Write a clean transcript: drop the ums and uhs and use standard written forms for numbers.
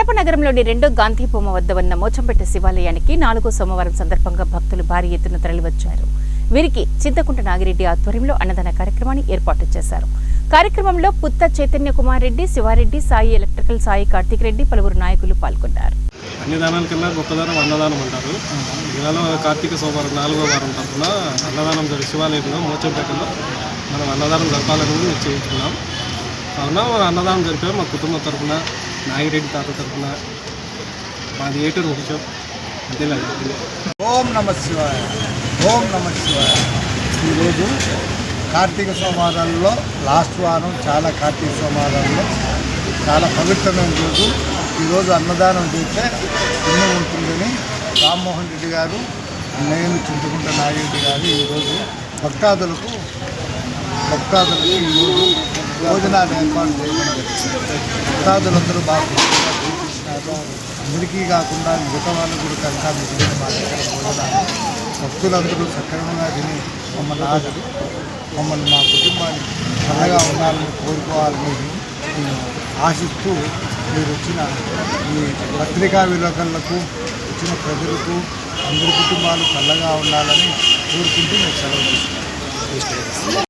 కడప నగరంలోని రెండో గాంధీ బొమ్మ వద్ద ఉన్న మోచంపేట శివాలయానికి 4వ సోమవారం సందర్భంగా భక్తులు భారీ ఎత్తున తరలివచ్చారు. వీరికి చింతకుంట నాగిరెడ్డి ఆధ్వర్యంలో అన్నదాన కార్యక్రమాన్ని ఏర్పాటు చేశారు. కార్యక్రమంలో పుత్త చైతన్య కుమార్ రెడ్డి, శివారెడ్డి, సాయి ఎలక్ట్రికల్, సాయి కార్తిక్ రెడ్డి, పలువురు నాయకులు పాల్గొన్నారు. అన్ని దానాల కన్నా గొప్పదానం అన్నదానం అంటారు. ఇవాళ కార్తీక సోమవారం 4వ వారం తరఫున అన్నదానం శివాలయంలో మోచంపేటలో మనం అన్నదానం జరపాలని నిశ్చయించుకున్నాం. కావున అన్నదానం జరిపే మా కుటుంబం తరఫున, నాగిరెడ్డి తాత తరఫున, మాది ఏటూరు వంశం అంతేలా. ఓం నమ శివాయ, ఓం నమ శివాయ. ఈరోజు కార్తీక సోమవారాల్లో లాస్ట్ వారం కార్తీక సోమవారాల్లో చాలా పవిత్రమైన రోజు. ఈరోజు అన్నదానం చేస్తే పుణ్యం ఉంటుందని రామ్మోహన్ రెడ్డి గారు, నేను చింతకుంట నాగిరెడ్డి గారు ఈరోజు భక్తాదులకు ఈరోజు భోజనాలు ఏర్పాటు చేయడం జరిగింది. భక్తాదులందరూ బాగా చూపించినారు. అందరికీ కాకుండా మిగతా వాళ్ళు కూడా కనుక మిగిలిన మా దగ్గర భోజనాలు భక్తులందరూ సక్రమంగా తిని మమ్మల్ని మా కుటుంబాన్ని చల్లగా ఉండాలని కోరుకోవాలని ఆశిస్తూ మీరు వచ్చిన ఈ పత్రికా విలేకరులకు, వచ్చిన ప్రజలకు, అందరి కుటుంబాలు చల్లగా ఉండాలని కోరుకుంటూ నేను సెలవు తీసుకుంటాను.